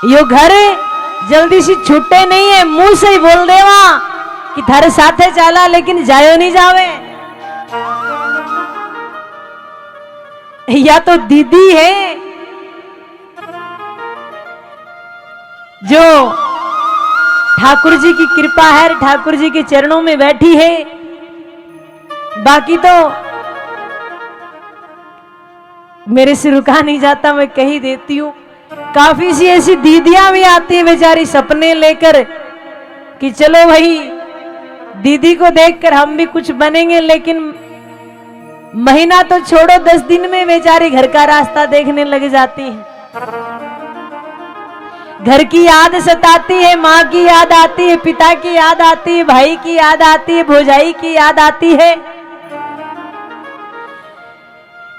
यो घर जल्दी से छूटे नहीं है, मुंह से ही बोल देवा कि थारे साथे चला, लेकिन जायो नहीं जावे। या तो दीदी है जो ठाकुर जी की कृपा है, ठाकुर जी के चरणों में बैठी है, बाकी तो मेरे से रुका नहीं जाता, मैं कही देती हूँ। काफी सी ऐसी दीदियां भी आती है बेचारी सपने लेकर कि चलो भाई दीदी को देखकर हम भी कुछ बनेंगे, लेकिन महीना तो छोड़ो 10 दिन में बेचारी घर का रास्ता देखने लग जाती है। घर की याद सताती है, माँ की याद आती है, पिता की याद आती है, भाई की याद आती है, भौजाई की याद आती है।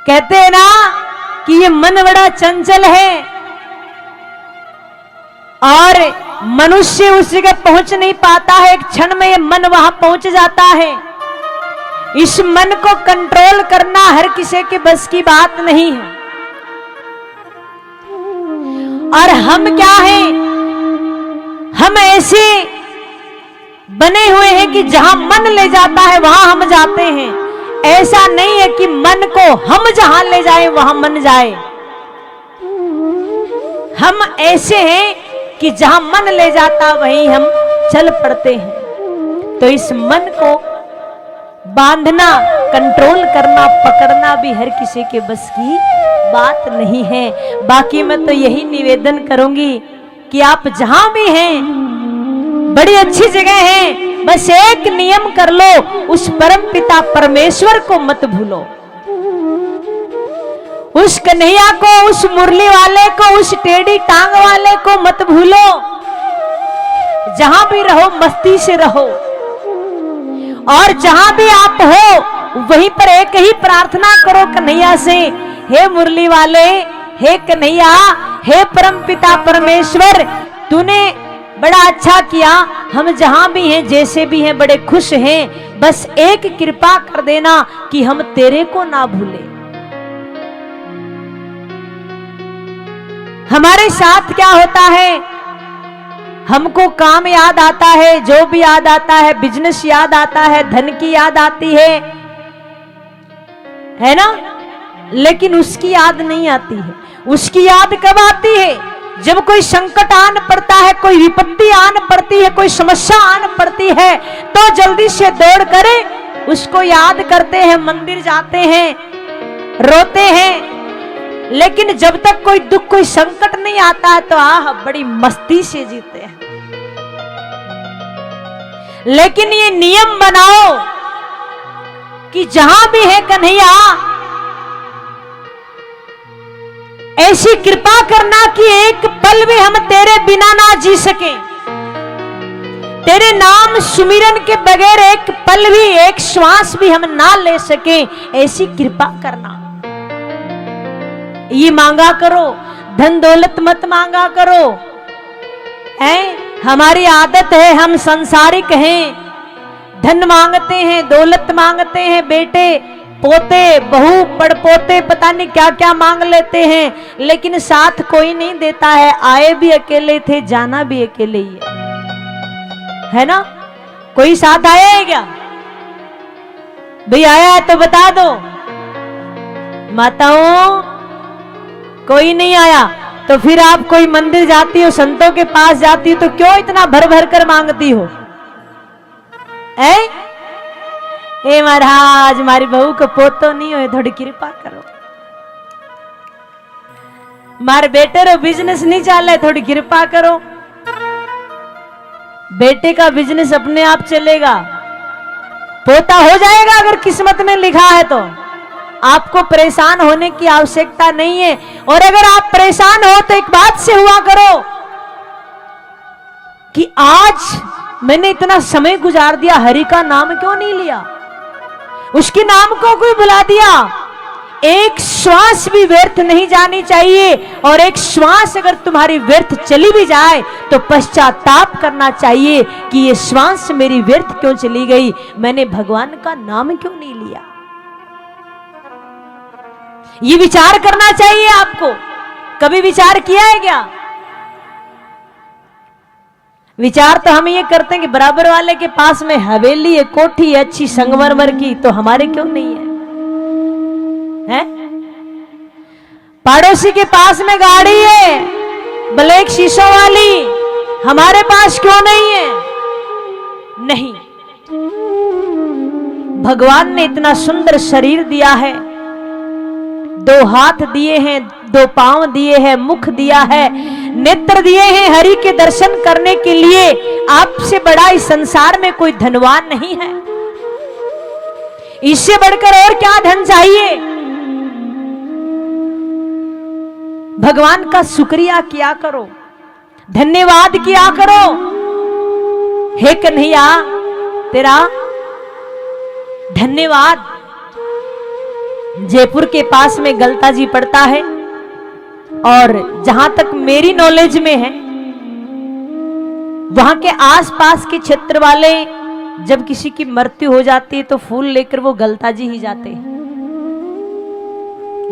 कहते हैं ना कि ये मन बड़ा चंचल है और मनुष्य उस जगह पहुंच नहीं पाता है, एक क्षण में ये मन वहां पहुंच जाता है। इस मन को कंट्रोल करना हर किसी के बस की बात नहीं है। और हम क्या हैं, हम ऐसे बने हुए हैं कि जहां मन ले जाता है वहां हम जाते हैं। ऐसा नहीं है कि मन को हम जहां ले जाए वहां मन जाए। हम ऐसे हैं कि जहां मन ले जाता वहीं हम चल पड़ते हैं। तो इस मन को बांधना, कंट्रोल करना, पकड़ना भी हर किसी के बस की बात नहीं है। बाकी मैं तो यही निवेदन करूंगी कि आप जहां भी हैं, बड़ी अच्छी जगह है, बस एक नियम कर लो, उस परम पिता परमेश्वर को मत भूलो। उस कन्हैया को, उस मुरली वाले को, उस टेढ़ी टांग वाले को मत भूलो। जहां भी रहो मस्ती से रहो, और जहां भी आप हो वहीं पर एक ही प्रार्थना करो कन्हैया से, हे मुरली वाले, हे कन्हैया, हे परम पिता परमेश्वर, तूने बड़ा अच्छा किया, हम जहां भी हैं जैसे भी हैं बड़े खुश हैं, बस एक कृपा कर देना कि हम तेरे को ना भूले। हमारे साथ क्या होता है, हमको काम याद आता है, जो भी याद आता है, बिजनेस याद आता है, धन की याद आती है ना, लेकिन उसकी याद नहीं आती है। उसकी याद कब आती है, जब कोई संकट आन पड़ता है, कोई विपत्ति आन पड़ती है, कोई समस्या आन पड़ती है, तो जल्दी से दौड़ करे उसको याद करते हैं, मंदिर जाते हैं, रोते हैं। लेकिन जब तक कोई दुख, कोई संकट नहीं आता है तो बड़ी मस्ती से जीते हैं। लेकिन ये नियम बनाओ कि जहां भी है कन्हैया, ऐसी कृपा करना कि एक पल भी हम तेरे बिना ना जी सके, तेरे नाम सुमिरन के बगैर एक पल भी, एक श्वास भी हम ना ले सके, ऐसी कृपा करना। ये मांगा करो, धन दौलत मत मांगा करो। हमारी आदत है, हम संसारिक हैं, धन मांगते हैं, दौलत मांगते हैं, बेटे पोते बहू पड़पोते पता नहीं क्या क्या मांग लेते हैं, लेकिन साथ कोई नहीं देता है। आए भी अकेले थे, जाना भी अकेले ही है ना। कोई साथ आया है क्या भाई? आया है तो बता दो। माताओं कोई नहीं आया तो फिर आप कोई मंदिर जाती हो, संतों के पास जाती हो, तो क्यों इतना भर भर कर मांगती हो? ए महाराज, हमारी बहू को पोतो नहीं हो, थोड़ी कृपा करो। मारे बेटे रो बिजनेस नहीं चले, थोड़ी कृपा करो। बेटे का बिजनेस अपने आप चलेगा, पोता हो जाएगा अगर किस्मत में लिखा है तो। आपको परेशान होने की आवश्यकता नहीं है। और अगर आप परेशान हो तो एक बात से हुआ करो कि आज मैंने इतना समय गुजार दिया, हरि का नाम क्यों नहीं लिया, उसके नाम को कोई बुला दिया। एक श्वास भी व्यर्थ नहीं जानी चाहिए, और एक श्वास अगर तुम्हारी व्यर्थ चली भी जाए तो पश्चाताप करना चाहिए कि ये श्वास मेरी व्यर्थ क्यों चली गई, मैंने भगवान का नाम क्यों नहीं लिया। ये विचार करना चाहिए आपको। कभी विचार किया है क्या? विचार तो हम ये करते हैं कि बराबर वाले के पास में हवेली है, कोठी है अच्छी संगमरमर की, तो हमारे क्यों नहीं है? हैं? पड़ोसी के पास में गाड़ी है ब्लैक शीशों वाली, हमारे पास क्यों नहीं है? नहीं, भगवान ने इतना सुंदर शरीर दिया है, 2 हाथ दिए हैं, 2 पांव दिए हैं, मुख दिया है, नेत्र दिए हैं हरि के दर्शन करने के लिए। आपसे बड़ा इस संसार में कोई धनवान नहीं है, इससे बढ़कर और क्या धन चाहिए? भगवान का शुक्रिया किया करो, धन्यवाद किया करो। हे कन्हैया तेरा धन्यवाद। जयपुर के पास में गलता जी पड़ता है, और जहां तक मेरी नॉलेज में है वहां के आसपास के क्षेत्र वाले जब किसी की मृत्यु हो जाती है तो फूल लेकर वो गलता जी ही जाते हैं,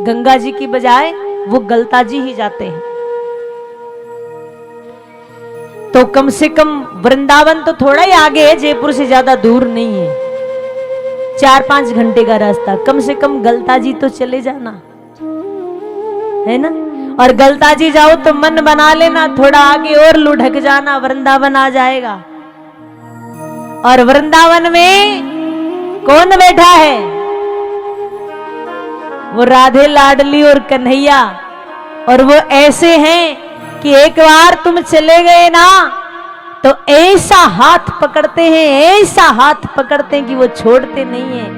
गंगा जी की बजाय वो गलता जी ही जाते हैं। तो कम से कम वृंदावन तो थोड़ा ही आगे है, जयपुर से ज्यादा दूर नहीं है, 4-5 घंटे का रास्ता। कम से कम गलता जी तो चले जाना, है ना? और गलता जी जाओ तो मन बना लेना, थोड़ा आगे और लुढ़क जाना, वृंदावन आ जाएगा। और वृंदावन में कौन बैठा है? वो राधे लाडली और कन्हैया। और वो ऐसे हैं कि एक बार तुम चले गए ना तो ऐसा हाथ पकड़ते हैं, ऐसा हाथ पकड़ते हैं कि वो छोड़ते नहीं है।